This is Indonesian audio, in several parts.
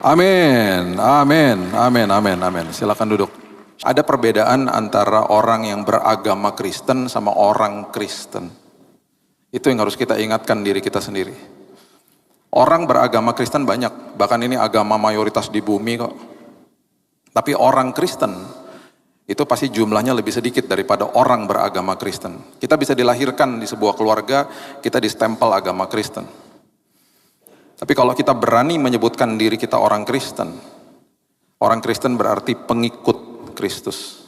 Amin, amin, amin, amin, amin. Silakan duduk. Ada perbedaan antara orang yang beragama Kristen sama orang Kristen. Itu yang harus kita ingatkan diri kita sendiri. Orang beragama Kristen banyak, bahkan ini agama mayoritas di bumi kok. Tapi orang Kristen itu pasti jumlahnya lebih sedikit daripada orang beragama Kristen. Kita bisa dilahirkan di sebuah keluarga, kita distempel agama Kristen. Tapi kalau kita berani menyebutkan diri kita orang Kristen berarti pengikut Kristus.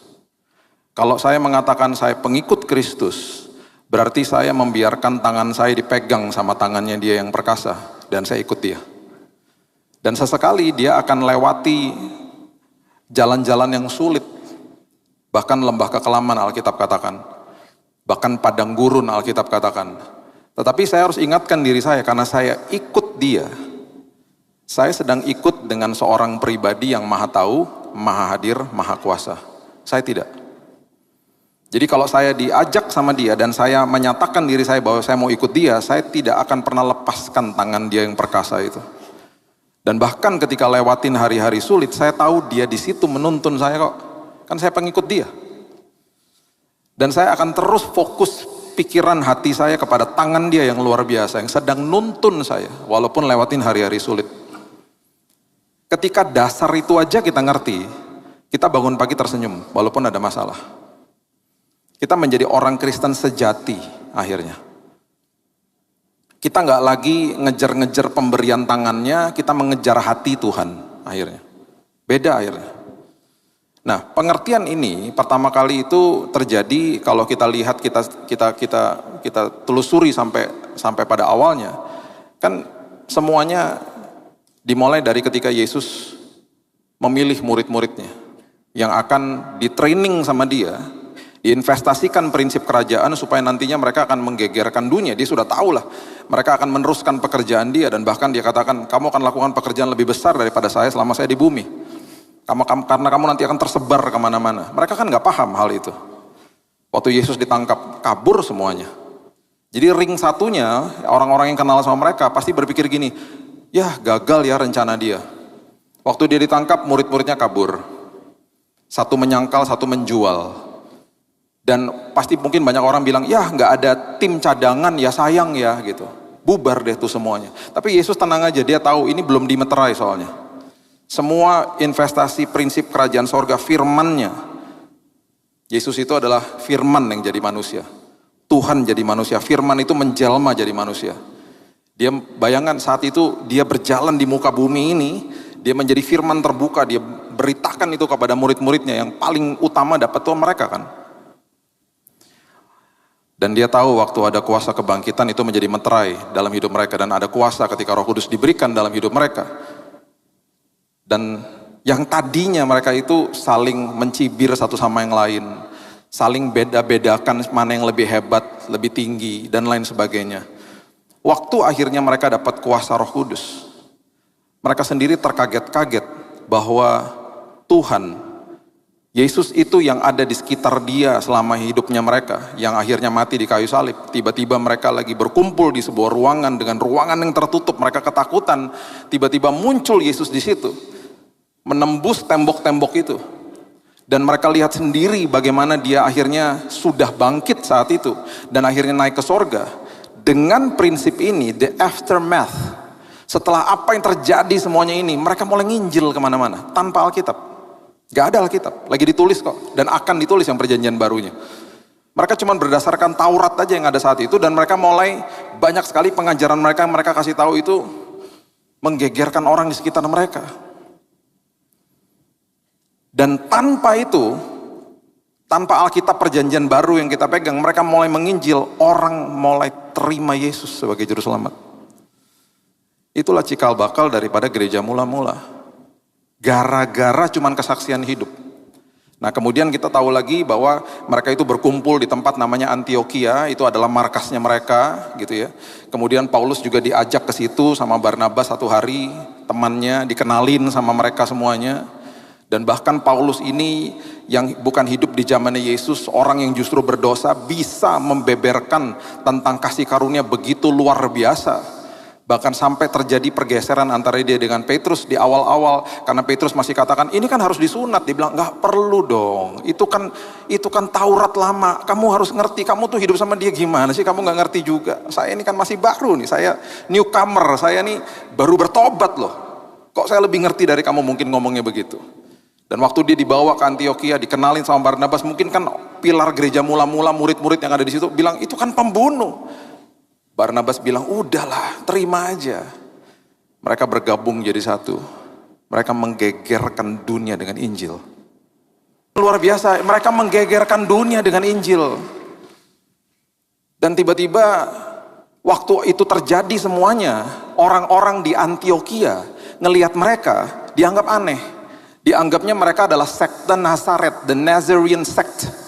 Kalau saya mengatakan saya pengikut Kristus, berarti saya membiarkan tangan saya dipegang sama tangannya dia yang perkasa, dan saya ikut dia. Dan sesekali dia akan lewati jalan-jalan yang sulit, bahkan lembah kekelaman Alkitab katakan, bahkan padang gurun Alkitab katakan. Tetapi saya harus ingatkan diri saya, karena saya ikut dia. Saya sedang ikut dengan seorang pribadi yang maha tahu, maha hadir, maha kuasa. Saya tidak. Jadi kalau saya diajak sama dia dan saya menyatakan diri saya bahwa saya mau ikut dia, saya tidak akan pernah lepaskan tangan dia yang perkasa itu. Dan bahkan ketika lewatin hari-hari sulit, saya tahu dia di situ menuntun saya kok. Kan saya pengikut dia. Dan saya akan terus fokus pikiran hati saya kepada tangan dia yang luar biasa, yang sedang nuntun saya, walaupun lewatin hari-hari sulit. Ketika dasar itu aja kita ngerti, kita bangun pagi tersenyum, walaupun ada masalah. Kita menjadi orang Kristen sejati akhirnya. Kita nggak lagi ngejar-ngejar pemberian tangannya, kita mengejar hati Tuhan akhirnya. Beda akhirnya. Nah, pengertian ini pertama kali itu terjadi kalau kita lihat kita telusuri sampai pada awalnya. Kan semuanya dimulai dari ketika Yesus memilih murid-muridnya yang akan di-training sama dia, diinvestasikan prinsip kerajaan supaya nantinya mereka akan menggegerkan dunia. Dia sudah tahu lah, mereka akan meneruskan pekerjaan dia, dan bahkan dia katakan, kamu akan lakukan pekerjaan lebih besar daripada saya selama saya di bumi. Karena kamu nanti akan tersebar kemana-mana. Mereka kan nggak paham hal itu. Waktu Yesus ditangkap, kabur semuanya. Jadi ring satunya, orang-orang yang kenal sama mereka pasti berpikir gini, ya gagal ya rencana dia. Waktu dia ditangkap, murid-muridnya kabur. Satu menyangkal, satu menjual. Dan pasti mungkin banyak orang bilang, ya nggak ada tim cadangan, ya sayang ya gitu. Bubar deh tuh semuanya. Tapi Yesus tenang aja, dia tahu ini belum dimeterai soalnya. Semua investasi prinsip kerajaan sorga, firman-Nya. Yesus itu adalah firman yang jadi manusia. Tuhan jadi manusia, firman itu menjelma jadi manusia. Dia bayangkan saat itu dia berjalan di muka bumi ini, dia menjadi firman terbuka, dia beritakan itu kepada murid-muridnya, yang paling utama dapat tuh mereka kan. Dan dia tahu waktu ada kuasa kebangkitan itu menjadi meterai dalam hidup mereka, dan ada kuasa ketika Roh Kudus diberikan dalam hidup mereka. Dan yang tadinya mereka itu saling mencibir satu sama yang lain, saling beda-bedakan mana yang lebih hebat, lebih tinggi, dan lain sebagainya. Waktu akhirnya mereka dapat kuasa Roh Kudus, mereka sendiri terkaget-kaget bahwa Tuhan, Yesus itu yang ada di sekitar dia selama hidupnya mereka, yang akhirnya mati di kayu salib. Tiba-tiba mereka lagi berkumpul di sebuah ruangan dengan ruangan yang tertutup, mereka ketakutan, tiba-tiba muncul Yesus di situ, menembus tembok-tembok itu. Dan mereka lihat sendiri bagaimana dia akhirnya sudah bangkit saat itu, dan akhirnya naik ke sorga. Dengan prinsip ini, the aftermath, setelah apa yang terjadi semuanya ini, mereka mulai nginjil kemana-mana, tanpa Alkitab. Gak ada Alkitab, lagi ditulis kok, dan akan ditulis yang perjanjian barunya. Mereka cuma berdasarkan Taurat aja yang ada saat itu, dan mereka mulai banyak sekali pengajaran mereka yang mereka kasih tahu itu menggegerkan orang di sekitar mereka. Dan tanpa itu, tanpa Alkitab perjanjian baru yang kita pegang, mereka mulai menginjil, orang mulai terima Yesus sebagai juru selamat. Itulah cikal bakal daripada gereja mula-mula. Gara-gara cuman kesaksian hidup. Nah, kemudian kita tahu lagi bahwa mereka itu berkumpul di tempat namanya Antioquia, itu adalah markasnya mereka, gitu ya. Kemudian Paulus juga diajak ke situ sama Barnabas satu hari, temannya dikenalin sama mereka semuanya. Dan bahkan Paulus ini yang bukan hidup di zamannya Yesus, orang yang justru berdosa, bisa membeberkan tentang kasih karunia begitu luar biasa. Bahkan sampai terjadi pergeseran antara dia dengan Petrus di awal-awal, karena Petrus masih katakan ini kan harus disunat. Dia bilang nggak perlu dong, itu kan Taurat lama, kamu harus ngerti, kamu tuh hidup sama dia gimana sih, kamu nggak ngerti juga. Saya ini kan masih baru nih, saya newcomer, saya nih baru bertobat loh. Kok saya lebih ngerti dari kamu, mungkin ngomongnya begitu. Dan waktu dia dibawa ke Antioquia, dikenalin sama Barnabas, mungkin kan pilar gereja mula-mula, murid-murid yang ada di situ bilang itu kan pembunuh. Barnabas bilang, udahlah, terima aja. Mereka bergabung jadi satu. Mereka menggegerkan dunia dengan Injil. Luar biasa, mereka menggegerkan dunia dengan Injil. Dan tiba-tiba waktu itu terjadi semuanya, orang-orang di Antioquia ngelihat mereka dianggap aneh. Dianggapnya mereka adalah sekte Nazaret, the Nazarene sect.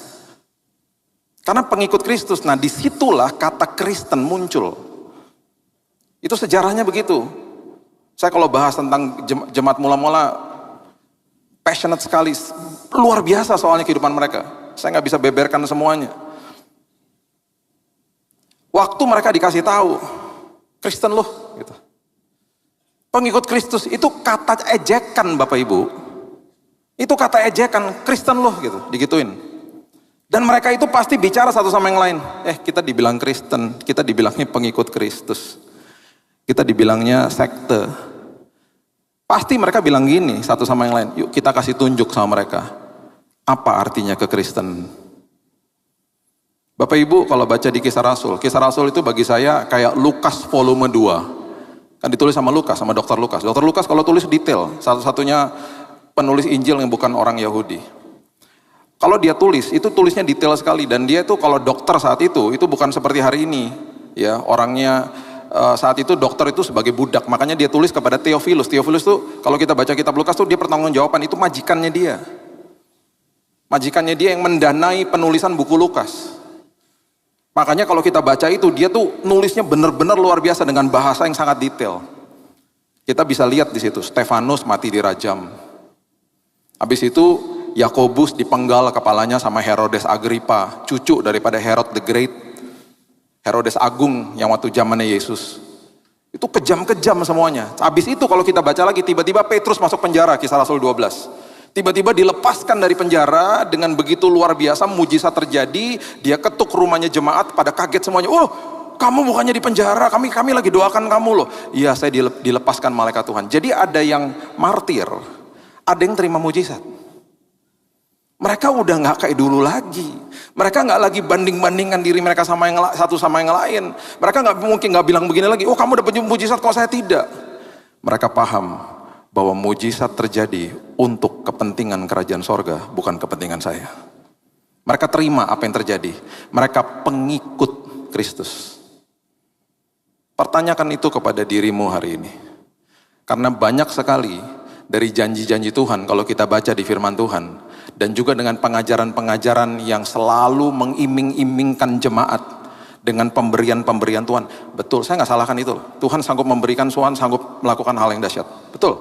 Karena pengikut Kristus, nah disitulah kata Kristen muncul. Itu sejarahnya begitu. Saya kalau bahas tentang jemaat mula-mula, passionate sekali, luar biasa soalnya kehidupan mereka. Saya nggak bisa beberkan semuanya. Waktu mereka dikasih tahu, Kristen loh, gitu. Pengikut Kristus itu kata ejekan Bapak Ibu. Itu kata ejekan, Kristen loh gitu, digituin. Dan mereka itu pasti bicara satu sama yang lain. Kita dibilang Kristen, kita dibilangnya pengikut Kristus. Kita dibilangnya sekte. Pasti mereka bilang gini satu sama yang lain, yuk kita kasih tunjuk sama mereka. Apa artinya kekristen? Bapak Ibu kalau baca di Kisah Rasul itu bagi saya kayak Lukas volume 2. Kan ditulis sama Lukas, sama Dr. Lukas. Dr. Lukas kalau tulis detail, satu-satunya penulis Injil yang bukan orang Yahudi. Kalau dia tulis, itu tulisnya detail sekali. Dan dia itu kalau dokter saat itu bukan seperti hari ini. Ya, orangnya saat itu dokter itu sebagai budak. Makanya dia tulis kepada Theophilus. Theophilus tuh kalau kita baca kitab Lukas tuh dia pertanggungjawaban, itu majikannya dia. Majikannya dia yang mendanai penulisan buku Lukas. Makanya kalau kita baca itu, dia tuh nulisnya benar-benar luar biasa dengan bahasa yang sangat detail. Kita bisa lihat di situ, Stefanus mati dirajam. Habis itu Yakobus dipenggal kepalanya sama Herodes Agrippa, cucu daripada Herod the Great, Herodes Agung yang waktu zamannya Yesus. Itu kejam-kejam semuanya. Habis itu kalau kita baca lagi, tiba-tiba Petrus masuk penjara, Kisah Rasul 12. Tiba-tiba dilepaskan dari penjara dengan begitu luar biasa, mujizat terjadi, dia ketuk rumahnya jemaat, pada kaget semuanya. Oh, kamu bukannya di penjara, kami lagi doakan kamu loh. Iya, saya dilepaskan malaikat Tuhan. Jadi ada yang martir, ada yang terima mujizat. Mereka udah nggak kayak dulu lagi. Mereka nggak lagi banding-bandingkan diri mereka sama yang satu sama yang lain. Mereka mungkin nggak bilang begini lagi. Oh, kamu dapat mujizat kok saya tidak. Mereka paham bahwa mujizat terjadi untuk kepentingan kerajaan sorga, bukan kepentingan saya. Mereka terima apa yang terjadi. Mereka pengikut Kristus. Pertanyakan itu kepada dirimu hari ini. Karena banyak sekali dari janji-janji Tuhan kalau kita baca di firman Tuhan. Dan juga dengan pengajaran-pengajaran yang selalu mengiming-imingkan jemaat dengan pemberian-pemberian Tuhan. Betul, saya nggak salahkan itu. Tuhan sanggup memberikan, Tuhan sanggup melakukan hal yang dahsyat. Betul.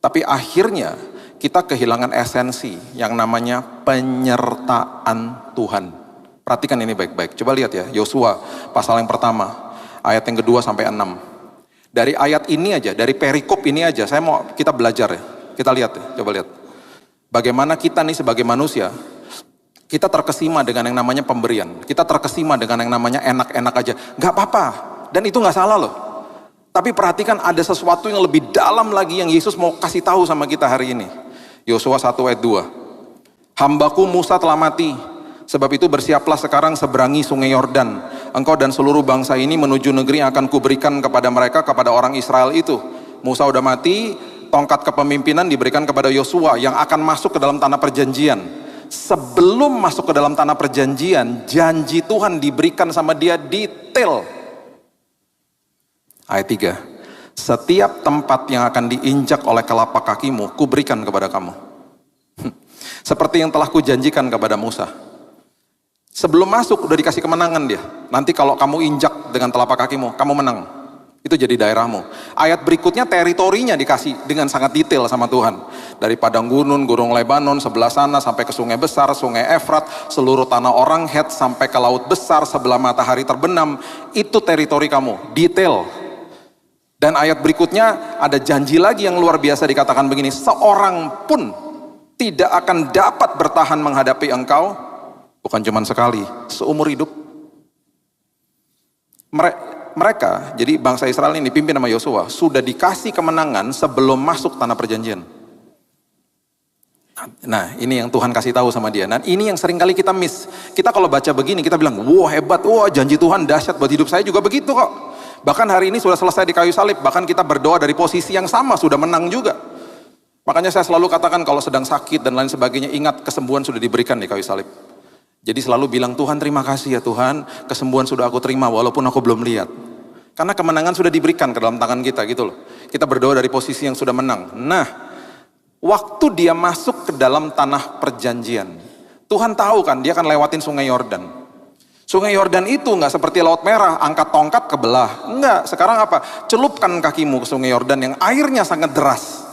Tapi akhirnya kita kehilangan esensi yang namanya penyertaan Tuhan. Perhatikan ini baik-baik. Coba lihat ya, Yosua pasal yang pertama, ayat yang kedua sampai 6. Dari ayat ini aja, dari perikop ini aja, saya mau kita belajar ya. Kita lihat ya, coba lihat. Bagaimana kita nih sebagai manusia, kita terkesima dengan yang namanya pemberian. Kita terkesima dengan yang namanya enak-enak aja. Gak apa-apa, dan itu gak salah loh. Tapi perhatikan ada sesuatu yang lebih dalam lagi yang Yesus mau kasih tahu sama kita hari ini. Yosua 1 ayat 2. Hambaku Musa telah mati, sebab itu bersiaplah sekarang seberangi sungai Yordan. Engkau dan seluruh bangsa ini menuju negeri yang akan kuberikan kepada mereka, kepada orang Israel itu. Musa udah mati, tongkat kepemimpinan diberikan kepada Yosua yang akan masuk ke dalam tanah perjanjian. Sebelum masuk ke dalam tanah perjanjian, janji Tuhan diberikan sama dia detail. Ayat 3. Setiap tempat yang akan diinjak oleh telapak kakimu, kuberikan kepada kamu. Seperti yang telah kujanjikan kepada Musa. Sebelum masuk udah dikasih kemenangan dia. Nanti kalau kamu injak dengan telapak kakimu, kamu menang. Itu jadi daerahmu. Ayat berikutnya teritorinya dikasih dengan sangat detail sama Tuhan. Dari padang gunung, gunung Lebanon, sebelah sana sampai ke sungai besar, sungai Efrat, seluruh tanah orang Het sampai ke laut besar sebelah matahari terbenam. Itu teritori kamu, detail. Dan ayat berikutnya ada janji lagi yang luar biasa dikatakan begini, seorang pun tidak akan dapat bertahan menghadapi engkau, bukan cuma sekali, seumur hidup. Mereka, jadi bangsa Israel ini dipimpin sama Yosua, sudah dikasih kemenangan sebelum masuk tanah perjanjian. Nah, ini yang Tuhan kasih tahu sama dia. Dan ini yang sering kali kita miss. Kita kalau baca begini, kita bilang, wah hebat, wah janji Tuhan dahsyat buat hidup saya juga begitu kok. Bahkan hari ini sudah selesai di kayu salib, bahkan kita berdoa dari posisi yang sama, sudah menang juga. Makanya saya selalu katakan kalau sedang sakit dan lain sebagainya, ingat kesembuhan sudah diberikan di kayu salib. Jadi selalu bilang, Tuhan terima kasih ya Tuhan, kesembuhan sudah aku terima walaupun aku belum lihat. Karena kemenangan sudah diberikan ke dalam tangan kita gitu loh. Kita berdoa dari posisi yang sudah menang. Nah, waktu dia masuk ke dalam tanah perjanjian, Tuhan tahu kan dia akan lewatin sungai Yordan. Sungai Yordan itu nggak seperti Laut Merah, angkat tongkat kebelah. Enggak, sekarang apa? Celupkan kakimu ke sungai Yordan yang airnya sangat deras.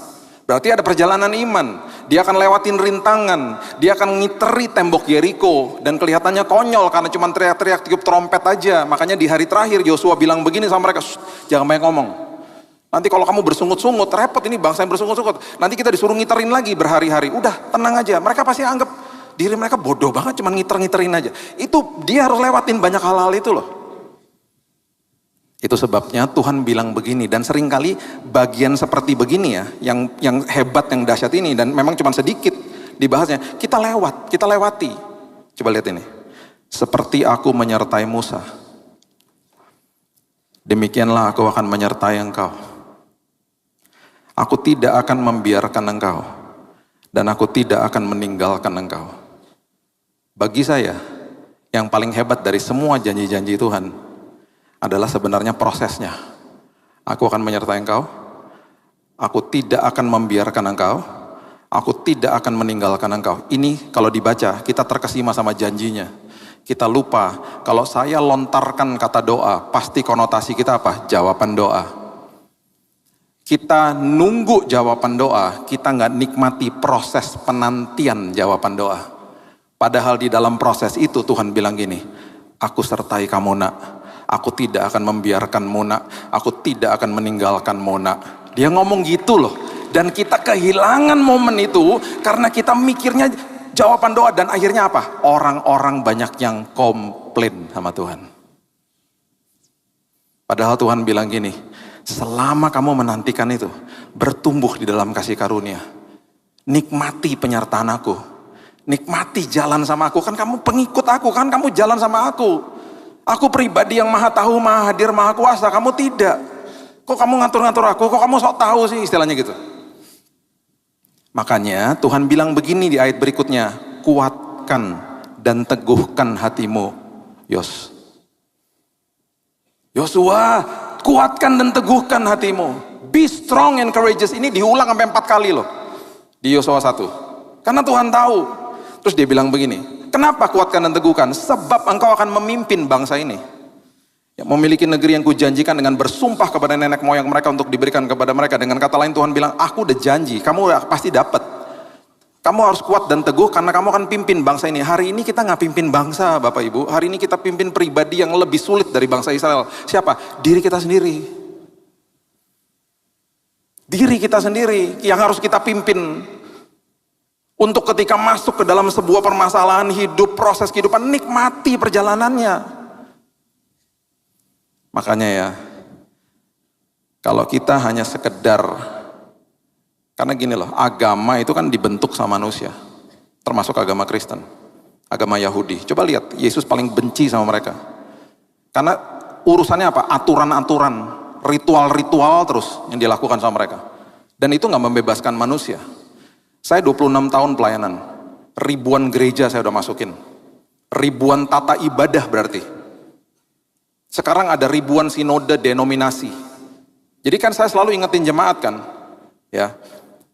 Berarti ada perjalanan iman. Dia akan lewatin rintangan, dia akan ngiteri tembok Yeriko. Dan kelihatannya konyol karena cuma teriak-teriak tiup trompet aja. Makanya di hari terakhir Yosua bilang begini sama mereka, jangan banyak ngomong. Nanti kalau kamu bersungut-sungut, repot ini bangsa yang bersungut-sungut. Nanti kita disuruh ngiterin lagi berhari-hari. Udah, tenang aja. Mereka pasti anggap diri mereka bodoh banget, cuma ngiter-ngiterin aja. Itu dia harus lewatin banyak hal-hal itu loh. Itu sebabnya Tuhan bilang begini, dan seringkali bagian seperti begini ya, yang hebat, yang dahsyat ini, dan memang cuma sedikit dibahasnya, kita lewati. Coba lihat ini. Seperti aku menyertai Musa, demikianlah aku akan menyertai engkau. Aku tidak akan membiarkan engkau, dan aku tidak akan meninggalkan engkau. Bagi saya, yang paling hebat dari semua janji-janji Tuhan adalah sebenarnya prosesnya. Aku akan menyertai engkau, aku tidak akan membiarkan engkau, aku tidak akan meninggalkan engkau. Ini kalau dibaca, kita terkesima sama janjinya. Kita lupa, kalau saya lontarkan kata doa, pasti konotasi kita apa? Jawaban doa. Kita nunggu jawaban doa, kita nggak nikmati proses penantian jawaban doa. Padahal di dalam proses itu Tuhan bilang gini, aku sertai kamu nak, aku tidak akan membiarkanmu nak, aku tidak akan meninggalkanmu nak. Dia ngomong gitu loh, dan kita kehilangan momen itu karena kita mikirnya jawaban doa, dan akhirnya apa? Orang-orang banyak yang komplain sama Tuhan. Padahal Tuhan bilang gini, selama kamu menantikan itu, bertumbuh di dalam kasih karunia, nikmati penyertaan aku, nikmati jalan sama aku, kan kamu pengikut aku, kan kamu jalan sama aku. Aku pribadi yang maha tahu, maha hadir, maha kuasa, kamu tidak. Kok kamu ngatur-ngatur aku, kok kamu sok tahu sih, istilahnya gitu. Makanya Tuhan bilang begini di ayat berikutnya, kuatkan dan teguhkan hatimu, Yosua, kuatkan dan teguhkan hatimu. Be strong and courageous. Ini diulang sampai 4 kali loh di Yosua 1. Karena Tuhan tahu. Terus dia bilang begini, kenapa kuatkan dan teguhkan? Sebab engkau akan memimpin bangsa ini, yang memiliki negeri yang kujanjikan dengan bersumpah kepada nenek moyang mereka untuk diberikan kepada mereka. Dengan kata lain Tuhan bilang, aku udah janji, kamu pasti dapat. Kamu harus kuat dan teguh karena kamu akan pimpin bangsa ini. Hari ini kita nggak pimpin bangsa Bapak Ibu, hari ini kita pimpin pribadi yang lebih sulit dari bangsa Israel. Siapa? Diri kita sendiri. Diri kita sendiri yang harus kita pimpin. Untuk ketika masuk ke dalam sebuah permasalahan hidup, proses kehidupan, nikmati perjalanannya. Makanya ya, kalau kita hanya sekedar, karena gini loh, agama itu kan dibentuk sama manusia, termasuk agama Kristen, agama Yahudi. Coba lihat, Yesus paling benci sama mereka. Karena urusannya apa? Aturan-aturan, ritual-ritual terus yang dilakukan sama mereka. Dan itu nggak membebaskan manusia. Saya 26 tahun pelayanan, ribuan gereja saya udah masukin, ribuan tata ibadah berarti. Sekarang ada ribuan sinode denominasi. Jadi kan saya selalu ingetin jemaat kan, ya,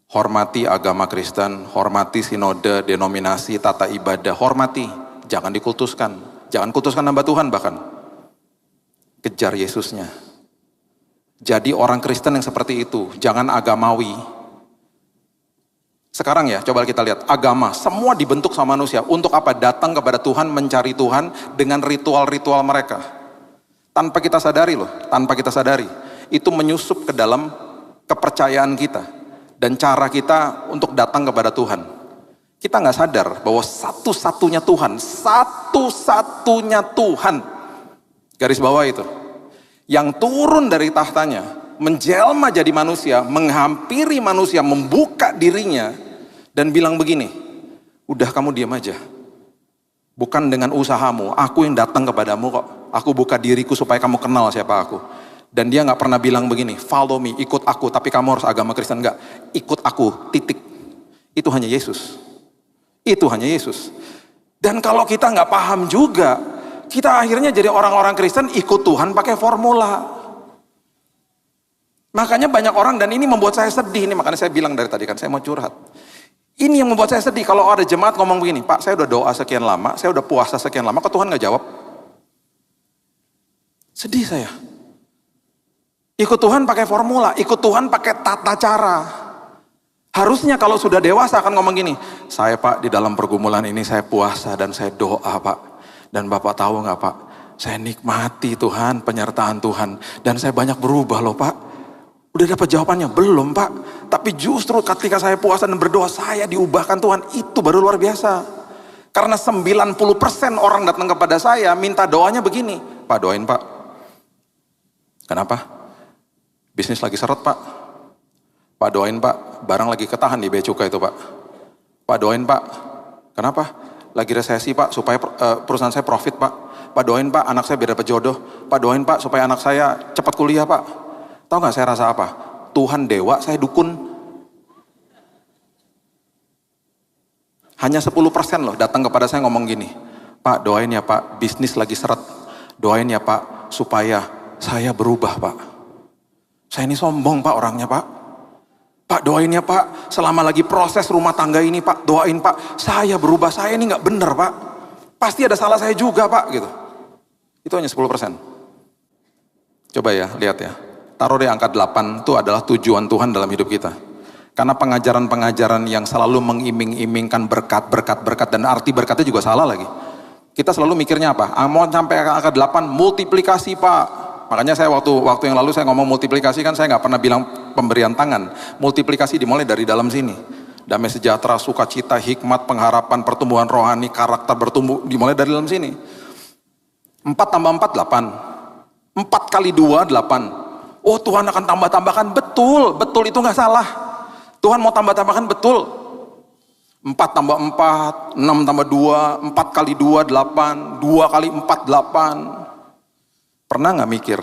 hormati agama Kristen, hormati sinode, denominasi, tata ibadah, hormati, jangan dikultuskan, jangan kultuskan hamba Tuhan bahkan. Kejar Yesusnya. Jadi orang Kristen yang seperti itu, jangan agamawi. Sekarang ya, coba kita lihat, agama, semua dibentuk sama manusia. Untuk apa? Datang kepada Tuhan, mencari Tuhan dengan ritual-ritual mereka. Tanpa kita sadari loh, tanpa kita sadari. itu menyusup ke dalam kepercayaan kita dan cara kita untuk datang kepada Tuhan. Kita nggak sadar bahwa satu-satunya Tuhan, garis bawah itu, yang turun dari tahtanya, menjelma jadi manusia, menghampiri manusia, membuka dirinya, dan bilang begini, udah kamu diam aja. Bukan dengan usahamu, aku yang datang kepadamu kok. Aku buka diriku supaya kamu kenal siapa aku. Dan dia nggak pernah bilang begini, follow me, ikut aku, tapi kamu harus agama Kristen. Nggak, ikut aku, titik. Itu hanya Yesus. Itu hanya Yesus. Dan kalau kita nggak paham juga, kita akhirnya jadi orang-orang Kristen ikut Tuhan pakai formula. Makanya banyak orang, dan ini membuat saya sedih. Ini makanya saya bilang dari tadi kan, saya mau curhat. Ini yang membuat saya sedih. Kalau ada jemaat ngomong begini, Pak, saya udah doa sekian lama, saya udah puasa sekian lama, kok Tuhan nggak jawab? Sedih saya. Ikut Tuhan pakai formula, ikut Tuhan pakai tata cara. Harusnya kalau sudah dewasa akan ngomong gini, saya Pak di dalam pergumulan ini saya puasa dan saya doa Pak. Dan Bapak tahu nggak Pak, saya nikmati Tuhan, penyertaan Tuhan. Dan saya banyak berubah loh Pak. Udah dapat jawabannya? Belum Pak. Tapi justru ketika saya puasa dan berdoa, saya diubahkan Tuhan. Itu baru luar biasa. Karena 90% orang datang kepada saya minta doanya begini, Pak doain Pak. Kenapa? Bisnis lagi seret Pak. Pak doain Pak, barang lagi ketahan di bea cukai itu Pak. Pak doain Pak, kenapa? Lagi resesi Pak, supaya perusahaan saya profit Pak. Pak doain Pak, anak saya biar dapat jodoh. Pak doain Pak, supaya anak saya cepat kuliah Pak. Tahu nggak saya rasa apa? Tuhan dewa, saya dukun. Hanya 10% loh datang kepada saya ngomong gini, Pak doain ya Pak, bisnis lagi seret. Doain ya Pak, supaya saya berubah Pak. Saya ini sombong Pak orangnya Pak. Pak doain ya Pak, selama lagi proses rumah tangga ini Pak, doain Pak, saya berubah, saya ini nggak bener Pak. Pasti ada salah saya juga Pak, gitu. Itu hanya 10%. Coba ya, lihat ya. Taruh di angka 8, itu adalah tujuan Tuhan dalam hidup kita. Karena pengajaran-pengajaran yang selalu mengiming-imingkan berkat, dan arti berkatnya juga salah lagi. Kita selalu mikirnya apa? Mau sampai angka 8, multiplikasi Pak. Makanya saya waktu yang lalu saya ngomong multiplikasi kan saya nggak pernah bilang pemberian tangan. Multiplikasi dimulai dari dalam sini. Damai sejahtera, sukacita, hikmat, pengharapan, pertumbuhan rohani, karakter bertumbuh dimulai dari dalam sini. 4 tambah 4, 8. 4 kali 2, 8. Oh Tuhan akan tambah-tambahkan, betul itu nggak salah. Tuhan mau tambah-tambahkan, betul. 4 tambah 4, 6 tambah 2, 4 kali 2, 8, 2 kali 4, 8. Pernah nggak mikir,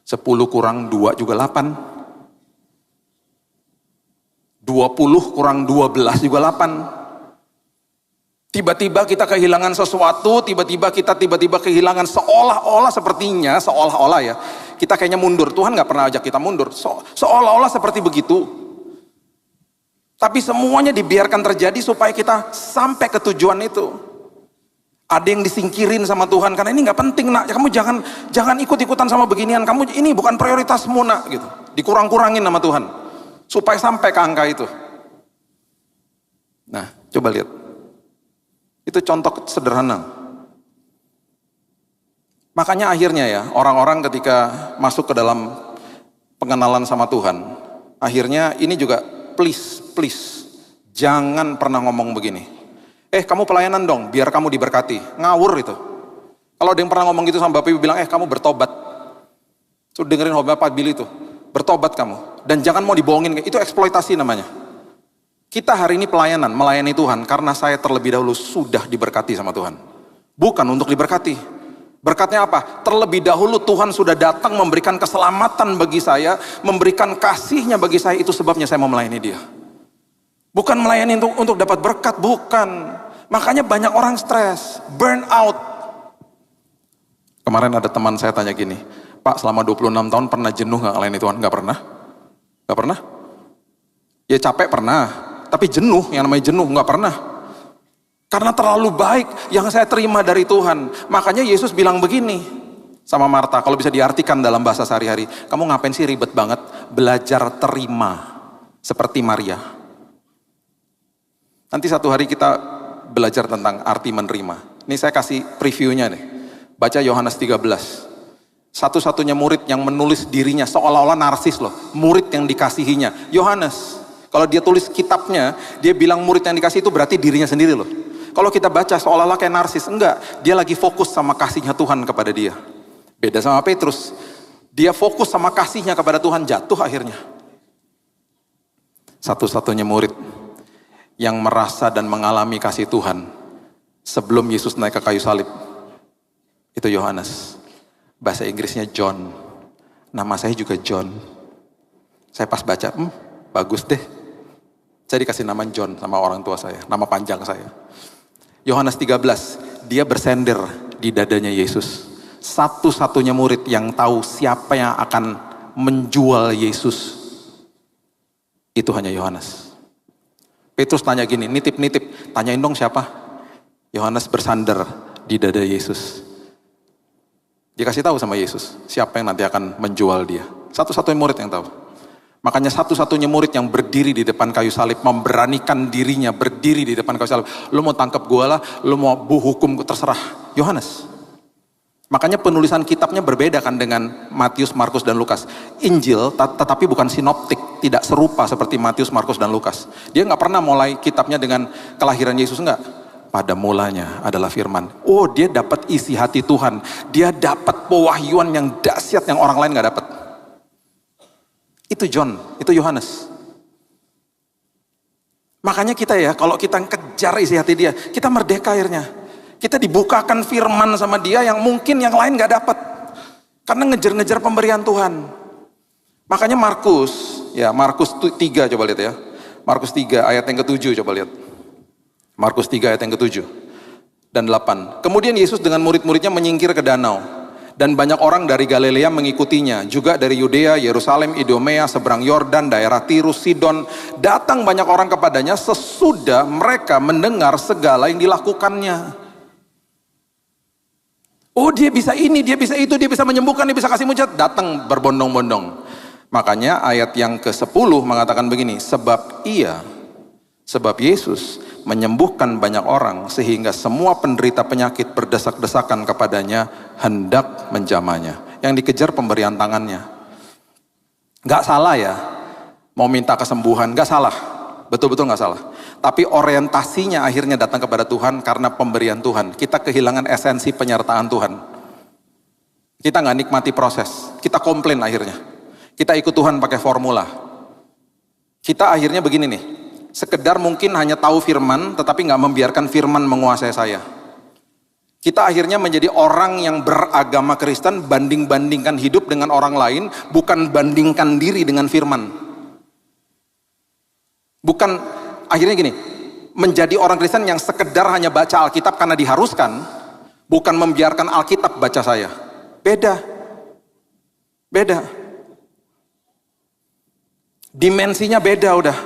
10 kurang 2 juga 8. 20 kurang 12 juga 8. Tiba-tiba kita kehilangan sesuatu, tiba-tiba kehilangan seolah-olah ya, kita kayaknya mundur. Tuhan nggak pernah ajak kita mundur, seolah-olah seperti begitu. Tapi semuanya dibiarkan terjadi supaya kita sampai ke tujuan itu. Ada yang disingkirin sama Tuhan karena ini nggak penting nak, kamu jangan ikut-ikutan sama beginian, kamu ini bukan prioritasmu nak, gitu. Dikurang-kurangin sama Tuhan supaya sampai ke angka itu. Nah, coba lihat. Itu contoh sederhana. Makanya akhirnya ya, orang-orang ketika masuk ke dalam pengenalan sama Tuhan, akhirnya ini juga please, jangan pernah ngomong begini. Kamu pelayanan dong, biar kamu diberkati. Ngawur itu. Kalau ada yang pernah ngomong gitu sama Bapak Ibu bilang, kamu bertobat. Sudah dengerin Bapak Billy itu. Bertobat kamu. Dan jangan mau dibohongin, itu eksploitasi namanya. Kita hari ini pelayanan, melayani Tuhan, karena saya terlebih dahulu sudah diberkati sama Tuhan. Bukan untuk diberkati. Berkatnya apa? Terlebih dahulu Tuhan sudah datang memberikan keselamatan bagi saya, memberikan kasihnya bagi saya, itu sebabnya saya mau melayani dia. Bukan melayani untuk dapat berkat, bukan. Makanya banyak orang stres, burn out. Kemarin ada teman saya tanya gini, Pak selama 26 tahun pernah jenuh gak melayani Tuhan? Gak pernah. Gak pernah? Ya capek pernah, tapi jenuh, yang namanya jenuh gak pernah. Karena terlalu baik yang saya terima dari Tuhan. Makanya Yesus bilang begini sama Marta, kalau bisa diartikan dalam bahasa sehari-hari, kamu ngapain sih ribet banget? Belajar terima, seperti Maria. Nanti satu hari kita belajar tentang arti menerima. Ini saya kasih previewnya nih. Baca Yohanes 13. Satu-satunya murid yang menulis dirinya seolah-olah narsis loh. Murid yang dikasihinya, Yohanes. Kalau dia tulis kitabnya, dia bilang murid yang dikasih itu berarti dirinya sendiri loh. Kalau kita baca seolah-olah kayak narsis, enggak. Dia lagi fokus sama kasihnya Tuhan kepada dia. Beda sama Petrus. Dia fokus sama kasihnya kepada Tuhan, jatuh akhirnya. Satu-satunya murid yang merasa dan mengalami kasih Tuhan sebelum Yesus naik ke kayu salib, itu Yohanes. Bahasa Inggrisnya John. Nama saya juga John. Saya pas baca, bagus deh. Saya dikasih nama John sama orang tua saya, nama panjang saya. Yohanes 13, dia bersender di dadanya Yesus. Satu-satunya murid yang tahu siapa yang akan menjual Yesus, itu hanya Yohanes. Petrus tanya gini, nitip-nitip, tanyain dong siapa? Yohanes bersandar di dada Yesus. Dia kasih tahu sama Yesus, siapa yang nanti akan menjual dia. Satu-satunya murid yang tahu. Makanya satu-satunya murid yang berdiri di depan kayu salib, memberanikan dirinya berdiri di depan kayu salib. Lu mau tangkap gua lah, lu mau hukum terserah. Yohanes. Makanya penulisan kitabnya berbeda kan dengan Matius, Markus, dan Lukas. Injil, tetapi bukan sinoptik, tidak serupa seperti Matius, Markus, dan Lukas. Dia nggak pernah mulai kitabnya dengan kelahiran Yesus, enggak. Pada mulanya adalah firman. Oh, dia dapat isi hati Tuhan. Dia dapat pewahyuan yang dahsyat yang orang lain nggak dapat. Itu John, itu Yohanes. Makanya kita ya, kalau kita kejar isi hati dia, kita merdeka akhirnya. Kita dibukakan firman sama dia yang mungkin yang lain gak dapat. Karena ngejar-ngejar pemberian Tuhan. Makanya Markus 3 coba lihat ya. Markus 3 ayat yang ke-7 coba lihat. Markus 3 ayat yang ke-7 dan 8. Kemudian Yesus dengan murid-muridnya menyingkir ke danau. Dan banyak orang dari Galilea mengikutinya, juga dari Yudea, Yerusalem, Idumea, seberang Yordan, daerah Tirus, Sidon. Datang banyak orang kepadanya sesudah mereka mendengar segala yang dilakukannya. Oh, dia bisa ini, dia bisa itu, dia bisa menyembuhkan, dia bisa kasih mujizat. Datang berbondong-bondong. Makanya ayat yang ke-10 mengatakan begini, sebab Yesus menyembuhkan banyak orang sehingga semua penderita penyakit berdesak-desakan kepadanya hendak menjamahnya. Yang dikejar pemberian tangannya. Gak salah ya, mau minta kesembuhan, gak salah. Betul-betul gak salah. Tapi orientasinya akhirnya datang kepada Tuhan karena pemberian Tuhan. Kita kehilangan esensi penyertaan Tuhan. Kita gak nikmati proses. Kita komplain akhirnya. Kita ikut Tuhan pakai formula. Kita akhirnya begini nih. Sekedar mungkin hanya tahu firman, tetapi nggak membiarkan firman menguasai saya. Kita akhirnya menjadi orang yang beragama Kristen, banding-bandingkan hidup dengan orang lain, bukan bandingkan diri dengan firman. Bukan, akhirnya gini, menjadi orang Kristen yang sekedar hanya baca Alkitab karena diharuskan, bukan membiarkan Alkitab baca saya. Beda. Dimensinya beda udah.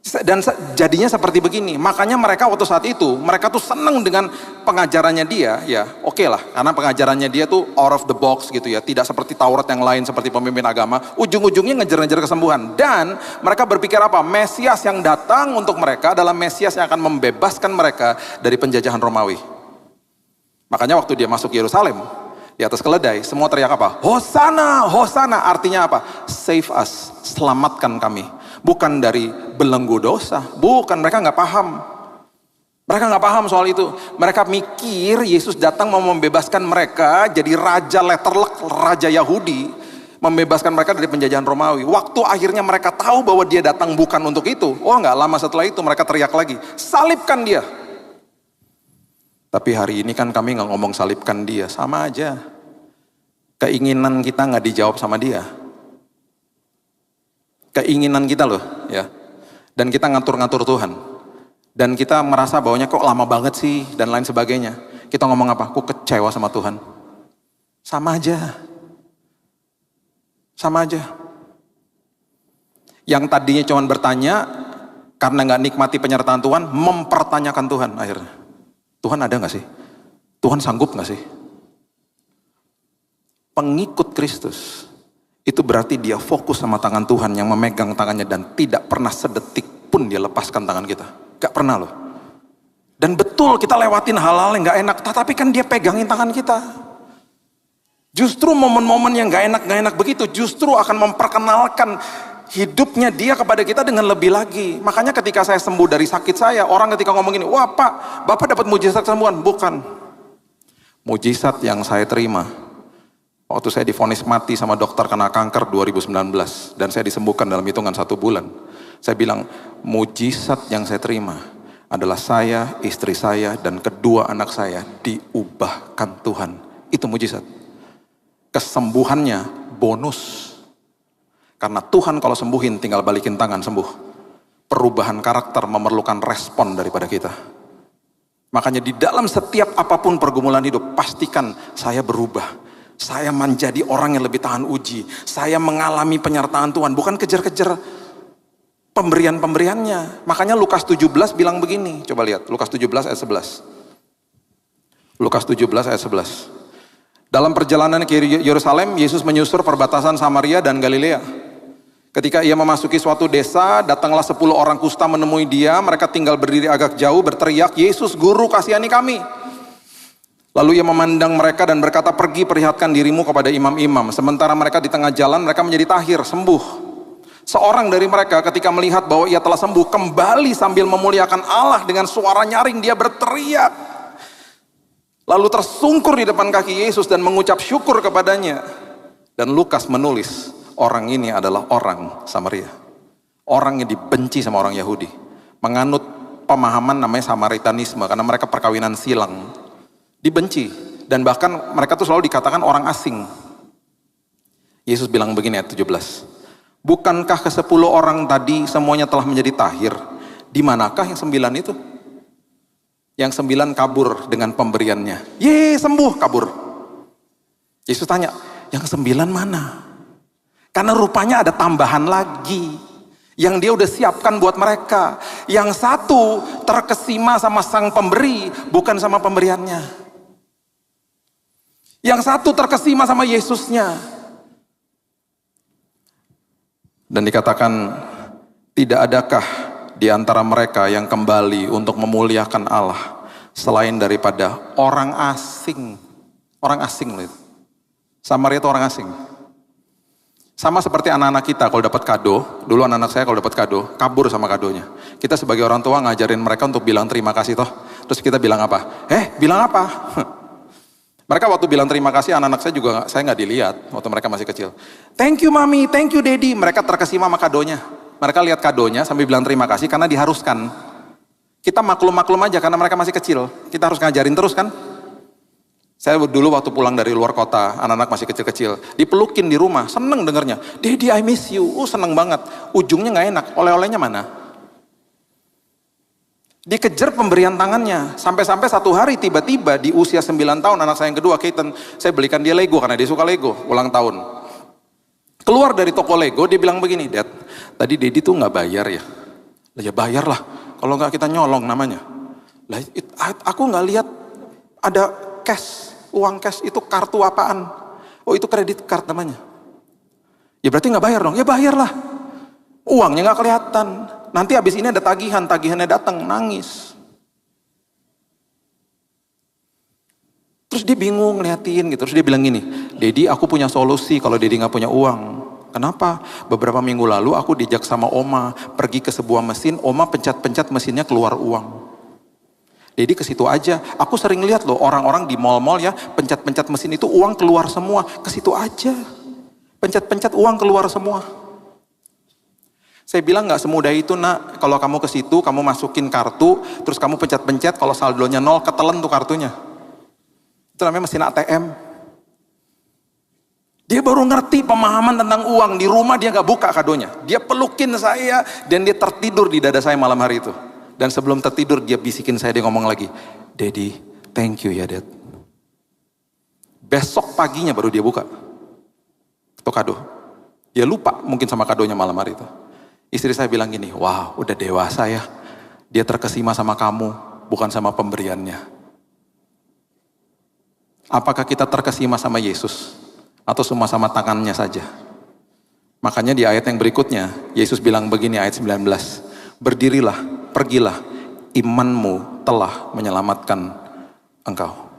Dan jadinya seperti begini. Makanya mereka waktu saat itu, mereka tuh seneng dengan pengajarannya dia, ya oke lah. Karena pengajarannya dia tuh out of the box gitu ya. Tidak seperti Taurat yang lain, seperti pemimpin agama. Ujung-ujungnya ngejar-ngejar kesembuhan. Dan mereka berpikir apa? Mesias yang datang untuk mereka adalah Mesias yang akan membebaskan mereka dari penjajahan Romawi. Makanya waktu dia masuk Yerusalem, di atas keledai, semua teriak apa? Hosana, Hosana. Artinya apa? Save us, selamatkan kami. Bukan dari belenggu dosa. Bukan, mereka nggak paham. Mereka nggak paham soal itu. Mereka mikir Yesus datang mau membebaskan mereka jadi raja letterlek, raja Yahudi. Membebaskan mereka dari penjajahan Romawi. Waktu akhirnya mereka tahu bahwa dia datang bukan untuk itu. Oh, nggak lama setelah itu mereka teriak lagi. Salibkan dia. Tapi hari ini kan kami nggak ngomong salibkan dia. Sama aja. Keinginan kita nggak dijawab sama dia. Keinginan kita loh ya. Dan kita ngatur-ngatur Tuhan. Dan kita merasa baunya kok lama banget sih dan lain sebagainya. Kita ngomong apa? Aku kecewa sama Tuhan. Sama aja. Sama aja. Yang tadinya cuma bertanya karena nggak nikmati penyertaan Tuhan, mempertanyakan Tuhan akhirnya. Tuhan ada nggak sih? Tuhan sanggup nggak sih? Pengikut Kristus itu berarti dia fokus sama tangan Tuhan yang memegang tangannya dan tidak pernah sedetik pun dia lepaskan tangan kita. Gak pernah loh. Dan betul kita lewatin hal-hal yang gak enak, tetapi kan dia pegangin tangan kita. Justru momen-momen yang gak enak begitu justru akan memperkenalkan hidupnya dia kepada kita dengan lebih lagi. Makanya ketika saya sembuh dari sakit saya, orang ketika ngomong gini, wah Pak, Bapak dapat mujizat kesembuhan. Bukan. Mujizat yang saya terima waktu saya divonis mati sama dokter kena kanker 2019 dan saya disembuhkan dalam hitungan 1 bulan. Saya bilang, mujizat yang saya terima adalah saya, istri saya, dan kedua anak saya diubahkan Tuhan. Itu mujizat. Kesembuhannya bonus. Karena Tuhan kalau sembuhin tinggal balikin tangan sembuh. Perubahan karakter memerlukan respon daripada kita. Makanya di dalam setiap apapun pergumulan hidup, pastikan saya berubah. Saya menjadi orang yang lebih tahan uji. Saya mengalami penyertaan Tuhan, bukan kejar-kejar pemberian-pemberiannya. Makanya Lukas 17 bilang begini. Coba lihat, Lukas 17 ayat 11. Lukas 17 ayat 11. Dalam perjalanan ke Yerusalem, Yesus menyusur perbatasan Samaria dan Galilea. Ketika ia memasuki suatu desa, datanglah 10 orang kusta menemui dia. Mereka tinggal berdiri agak jauh, berteriak, Yesus Guru, kasihani kami. Lalu ia memandang mereka dan berkata, pergi perlihatkan dirimu kepada imam-imam. Sementara mereka di tengah jalan, mereka menjadi tahir, sembuh. Seorang dari mereka ketika melihat bahwa ia telah sembuh, kembali sambil memuliakan Allah dengan suara nyaring, dia berteriak. Lalu tersungkur di depan kaki Yesus dan mengucap syukur kepadanya. Dan Lukas menulis, orang ini adalah orang Samaria. Orang yang dibenci sama orang Yahudi. Menganut pemahaman namanya Samaritanisme, karena mereka perkawinan silang. Dibenci. Dan bahkan mereka tuh selalu dikatakan orang asing. Yesus bilang begini ayat 17. Bukankah ke-10 orang tadi semuanya telah menjadi tahir? Di manakah yang 9 itu? Yang 9 kabur dengan pemberiannya. Sembuh, kabur. Yesus tanya, yang 9 mana? Karena rupanya ada tambahan lagi. Yang dia udah siapkan buat mereka. Yang 1 terkesima sama sang pemberi, bukan sama pemberiannya. Yang 1 terkesima sama Yesusnya. Dan dikatakan, tidak adakah di antara mereka yang kembali untuk memuliakan Allah selain daripada orang asing. Orang asing loh itu. Samaria itu orang asing. Sama seperti anak-anak kita kalau dapat kado, dulu anak-anak saya kalau dapat kado, kabur sama kadonya. Kita sebagai orang tua ngajarin mereka untuk bilang terima kasih toh. Terus kita bilang apa? Bilang apa? Mereka waktu bilang terima kasih, anak-anak saya juga saya nggak dilihat waktu mereka masih kecil. Thank you mami, thank you daddy. Mereka terkesima sama kadonya. Mereka lihat kadonya sambil bilang terima kasih karena diharuskan. Kita maklum-maklum aja karena mereka masih kecil. Kita harus ngajarin terus kan. Saya dulu waktu pulang dari luar kota, anak-anak masih kecil-kecil, dipelukin di rumah, seneng dengernya. Daddy I miss you, seneng banget. Ujungnya gak enak, oleh-olehnya mana? Dikejar pemberian tangannya. Sampai-sampai satu hari tiba-tiba di usia 9 tahun, anak saya yang kedua, Keaton, saya belikan dia Lego karena dia suka Lego, ulang tahun. Keluar dari toko Lego, dia bilang begini, Dad, tadi Daddy tuh gak bayar ya? Lah ya bayar lah, kalau gak kita nyolong namanya. Lah aku gak lihat ada cash, uang cash, itu kartu apaan? Oh itu kredit card namanya. Ya berarti gak bayar dong? Ya bayar lah. Uangnya gak kelihatan. Nanti habis ini ada tagihan, tagihannya datang, nangis. Terus dia bingung ngeliatin gitu, terus dia bilang gini, Daddy aku punya solusi kalau Daddy gak punya uang. Kenapa? Beberapa minggu lalu aku diajak sama Oma, pergi ke sebuah mesin, Oma pencet-pencet mesinnya keluar uang. Daddy ke situ aja, aku sering lihat loh orang-orang di mall-mall ya, pencet-pencet mesin itu uang keluar semua, ke situ aja. Pencet-pencet uang keluar semua. Saya bilang gak semudah itu nak, kalau kamu ke situ, kamu masukin kartu, terus kamu pencet-pencet, kalau saldonya 0, ketelen tuh kartunya. Itu namanya mesin ATM. Dia baru ngerti pemahaman tentang uang, di rumah dia gak buka kadonya. Dia pelukin saya, dan dia tertidur di dada saya malam hari itu. Dan sebelum tertidur dia bisikin saya, dia ngomong lagi, Daddy, thank you ya Dad. Besok paginya baru dia buka. Itu kado. Dia lupa mungkin sama kadonya malam hari itu. Istri saya bilang gini, wow udah dewasa ya. Dia terkesima sama kamu, bukan sama pemberiannya. Apakah kita terkesima sama Yesus? Atau cuma sama tangannya saja? Makanya di ayat yang berikutnya, Yesus bilang begini ayat 19. Berdirilah, pergilah, imanmu telah menyelamatkan engkau.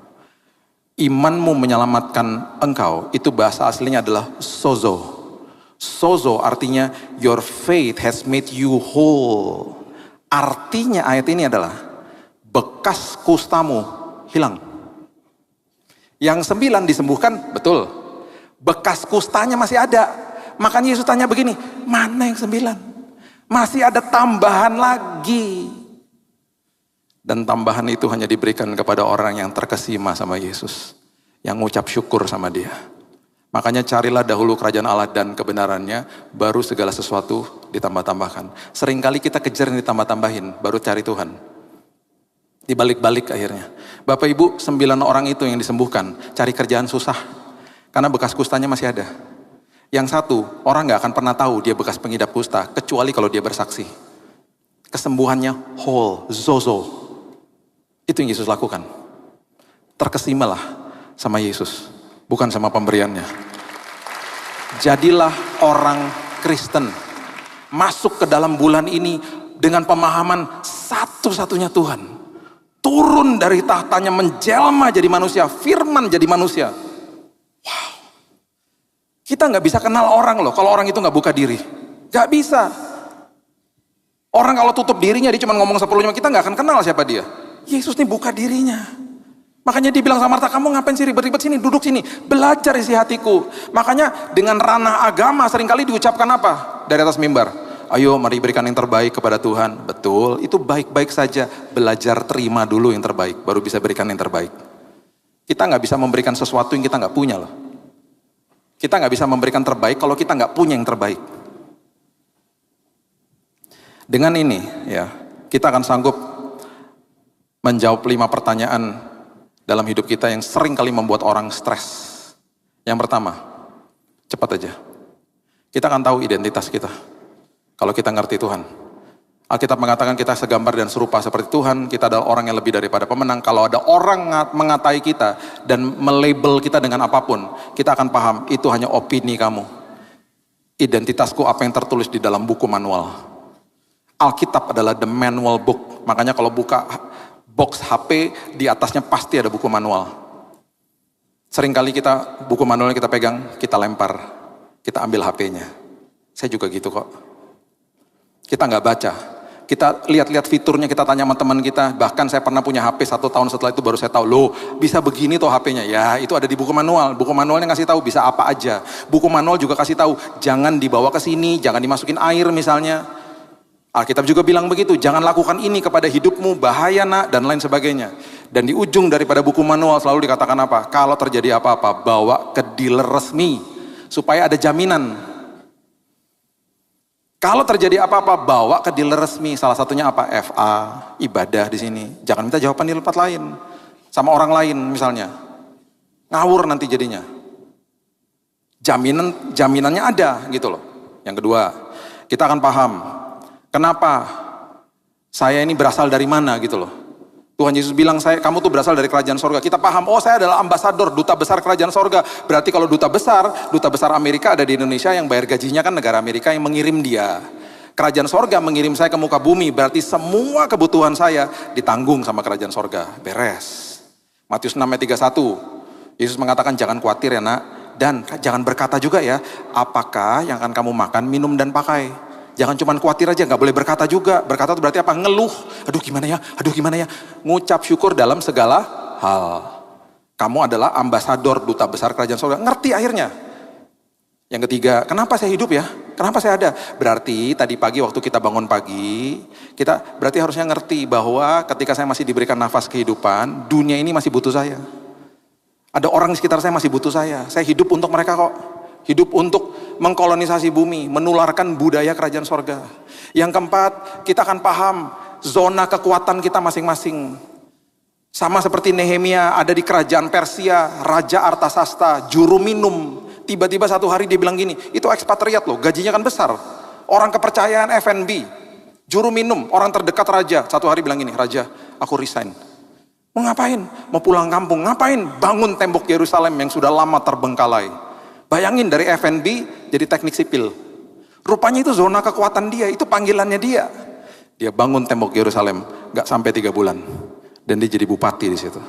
Imanmu menyelamatkan engkau, itu bahasa aslinya adalah sozo. Sozo artinya your faith has made you whole. Artinya ayat ini adalah bekas kustamu hilang. Yang 9 disembuhkan, betul. Bekas kustanya masih ada. Makanya Yesus tanya begini, mana yang 9? Masih ada tambahan lagi. Dan tambahan itu hanya diberikan kepada orang yang terkesima sama Yesus. Yang ngucap syukur sama dia. Makanya carilah dahulu kerajaan Allah dan kebenarannya, baru segala sesuatu ditambah-tambahkan. Seringkali kita kejar yang ditambah-tambahin, baru cari Tuhan. Dibalik-balik akhirnya. Bapak Ibu, 9 orang itu yang disembuhkan, cari kerjaan susah. Karena bekas kustanya masih ada. Yang satu, orang gak akan pernah tahu dia bekas pengidap kusta, kecuali kalau dia bersaksi. Kesembuhannya whole, zozo. Itu yang Yesus lakukan. Terkesimalah sama Yesus, bukan sama pemberiannya. Jadilah orang Kristen. Masuk ke dalam bulan ini dengan pemahaman satu-satunya Tuhan. Turun dari tahtanya, menjelma jadi manusia, firman jadi manusia. Wow. Kita gak bisa kenal orang loh, kalau orang itu gak buka diri. Gak bisa. Orang kalau tutup dirinya, dia cuma ngomong 10-5, kita gak akan kenal siapa dia. Yesus nih buka dirinya. Makanya dia bilang sama Marta, kamu ngapain sih ribet-ribet sini, duduk sini, belajar isi hatiku. Makanya dengan ranah agama seringkali diucapkan apa? Dari atas mimbar, ayo mari berikan yang terbaik kepada Tuhan. Betul, itu baik-baik saja. Belajar terima dulu yang terbaik, baru bisa berikan yang terbaik. Kita gak bisa memberikan sesuatu yang kita gak punya loh. Kita gak bisa memberikan terbaik kalau kita gak punya yang terbaik. Dengan ini ya, kita akan sanggup menjawab 5 pertanyaan dalam hidup kita yang sering kali membuat orang stres. Yang pertama, cepat aja. Kita akan tahu identitas kita kalau kita ngerti Tuhan. Alkitab mengatakan kita segambar dan serupa seperti Tuhan. Kita adalah orang yang lebih daripada pemenang. Kalau ada orang mengatai kita dan melabel kita dengan apapun, kita akan paham itu hanya opini kamu. Identitasku apa yang tertulis di dalam buku manual. Alkitab adalah the manual book. Makanya kalau buka box HP, di atasnya pasti ada buku manual. Seringkali kita, buku manualnya kita pegang, kita lempar, kita ambil HP-nya. Saya juga gitu kok. Kita nggak baca. Kita lihat-lihat fiturnya, kita tanya sama teman kita. Bahkan saya pernah punya HP 1 tahun setelah itu baru saya tahu, loh bisa begini tuh HP-nya. Ya itu ada di buku manual. Buku manualnya ngasih tahu bisa apa aja. Buku manual juga kasih tahu, jangan dibawa ke sini, jangan dimasukin air misalnya. Alkitab juga bilang begitu, jangan lakukan ini kepada hidupmu, bahaya nak, dan lain sebagainya. Dan di ujung daripada buku manual selalu dikatakan apa? Kalau terjadi apa-apa, bawa ke dealer resmi, supaya ada jaminan. Kalau terjadi apa-apa, bawa ke dealer resmi, salah satunya apa? FA, ibadah di sini. Jangan minta jawaban di tempat lain, sama orang lain misalnya. Ngawur nanti jadinya. Jaminannya ada gitu loh. Yang kedua, kita akan paham kenapa saya ini berasal dari mana gitu loh. Tuhan Yesus bilang, kamu tuh berasal dari kerajaan sorga. Kita paham, oh saya adalah ambasador, duta besar kerajaan sorga. Berarti kalau duta besar Amerika ada di Indonesia, yang bayar gajinya kan negara Amerika yang mengirim dia. Kerajaan sorga mengirim saya ke muka bumi, berarti semua kebutuhan saya ditanggung sama kerajaan sorga. Beres. Matius 6 ayat 31, Yesus mengatakan jangan khawatir ya nak, dan jangan berkata juga ya, apakah yang akan kamu makan, minum dan pakai. Jangan cuma khawatir aja, gak boleh berkata juga. Berkata itu berarti apa? Ngeluh. Aduh gimana ya. Ngucap syukur dalam segala hal. Kamu adalah ambasador, duta besar kerajaan sorga. Ngerti akhirnya. Yang ketiga, kenapa saya hidup ya? Kenapa saya ada? Berarti tadi pagi waktu kita bangun pagi, kita berarti harusnya ngerti bahwa ketika saya masih diberikan nafas kehidupan, dunia ini masih butuh saya. Ada orang di sekitar saya masih butuh saya. Saya hidup untuk mereka kok. Hidup untuk mengkolonisasi bumi, menularkan budaya kerajaan sorga. Yang keempat, kita akan paham zona kekuatan kita masing-masing. Sama seperti Nehemia ada di kerajaan Persia, Raja Artasasta, juru minum. Tiba-tiba satu hari dia bilang gini, itu ekspatriat loh, gajinya kan besar. Orang kepercayaan F&B, juru minum, orang terdekat raja. Satu hari bilang gini, Raja, aku resign. Mau ngapain? Mau pulang kampung. Ngapain? Bangun tembok Yerusalem yang sudah lama terbengkalai. Bayangin dari F&B jadi teknik sipil. Rupanya itu zona kekuatan dia, itu panggilannya dia. Dia bangun tembok Yerusalem, gak sampai 3 bulan. Dan dia jadi bupati di situ.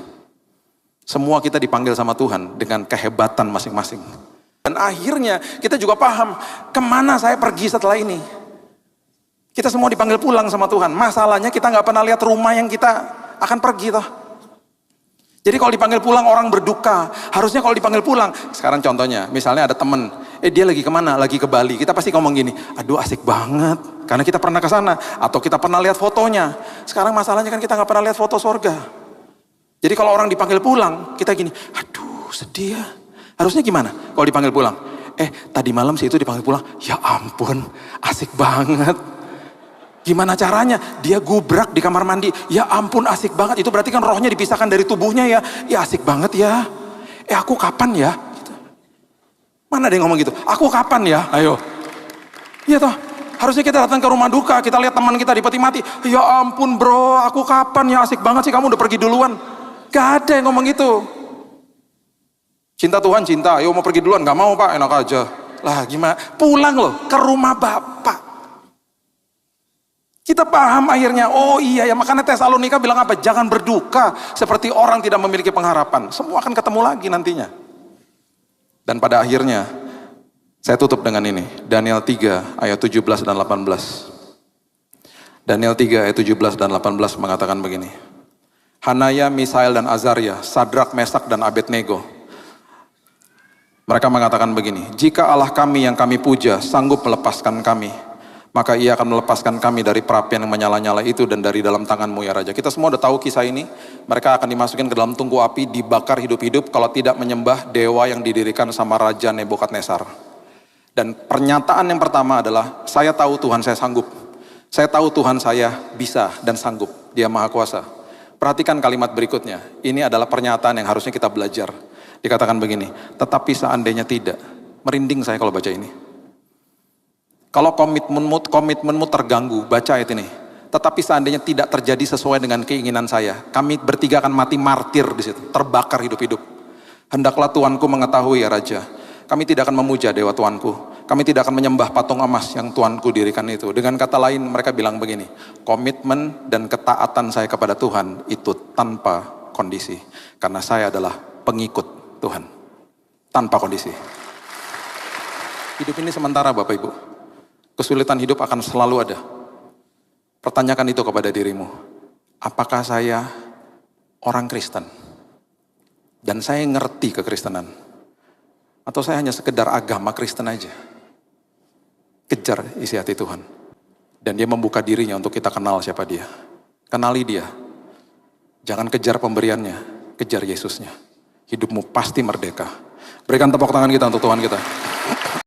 Semua kita dipanggil sama Tuhan dengan kehebatan masing-masing. Dan akhirnya kita juga paham, kemana saya pergi setelah ini. Kita semua dipanggil pulang sama Tuhan. Masalahnya kita nggak pernah lihat rumah yang kita akan pergi toh. Jadi kalau dipanggil pulang orang berduka. Harusnya kalau dipanggil pulang. Sekarang contohnya, misalnya ada temen, dia lagi kemana? Lagi ke Bali. Kita pasti ngomong gini, aduh asik banget. Karena kita pernah ke sana. Atau kita pernah lihat fotonya. Sekarang masalahnya kan kita nggak pernah lihat foto sorga. Jadi kalau orang dipanggil pulang, kita gini, aduh sedih ya. Harusnya gimana kalau dipanggil pulang? Tadi malam sih itu dipanggil pulang. Ya ampun, asik banget. Gimana caranya? Dia gubrak di kamar mandi. Ya ampun asik banget. Itu berarti kan rohnya dipisahkan dari tubuhnya ya. Ya asik banget ya. Aku kapan ya? Gitu. Mana ada yang ngomong gitu? Aku kapan ya? Ayo. Iya toh. Harusnya kita datang ke rumah duka. Kita lihat teman kita di peti mati. Ya ampun bro, aku kapan ya? Asik banget sih kamu udah pergi duluan. Gak ada yang ngomong gitu. Cinta Tuhan cinta. Ayo mau pergi duluan. Gak mau pak, enak aja. Lah gimana? Pulang loh ke rumah Bapak. Kita paham akhirnya, oh iya ya, makanya Tesalonika bilang apa? Jangan berduka seperti orang tidak memiliki pengharapan. Semua akan ketemu lagi nantinya. Dan pada akhirnya, saya tutup dengan ini. Daniel 3 ayat 17 dan 18. Daniel 3 ayat 17 dan 18 mengatakan begini. Hanaya, Misael dan Azaria, Sadrak, Mesak dan Abednego. Mereka mengatakan begini, jika Allah kami yang kami puja sanggup melepaskan kami, maka ia akan melepaskan kami dari perapian yang menyala-nyala itu dan dari dalam tanganmu ya Raja. Kita semua udah tahu kisah ini. Mereka akan dimasukin ke dalam tungku api, dibakar hidup-hidup kalau tidak menyembah dewa yang didirikan sama Raja Nebukadnezar. Dan pernyataan yang pertama adalah, saya tahu Tuhan saya sanggup. Saya tahu Tuhan saya bisa dan sanggup. Dia Maha Kuasa. Perhatikan kalimat berikutnya. Ini adalah pernyataan yang harusnya kita belajar. Dikatakan begini, tetapi seandainya tidak. Merinding saya kalau baca ini. Kalau komitmenmu terganggu, baca ayat ini. Tetapi seandainya tidak terjadi sesuai dengan keinginan saya, kami bertiga akan mati martir di situ, terbakar hidup-hidup. Hendaklah Tuanku mengetahui ya Raja, kami tidak akan memuja dewa Tuanku. Kami tidak akan menyembah patung emas yang Tuanku dirikan itu. Dengan kata lain mereka bilang begini, komitmen dan ketaatan saya kepada Tuhan itu tanpa kondisi. Karena saya adalah pengikut Tuhan. Tanpa kondisi. Hidup ini sementara Bapak Ibu. Kesulitan hidup akan selalu ada. Pertanyakan itu kepada dirimu. Apakah saya orang Kristen? Dan saya ngerti kekristenan? Atau saya hanya sekedar agama Kristen aja? Kejar isi hati Tuhan. Dan dia membuka dirinya untuk kita kenal siapa dia. Kenali dia. Jangan kejar pemberiannya, kejar Yesusnya. Hidupmu pasti merdeka. Berikan tepuk tangan kita untuk Tuhan kita.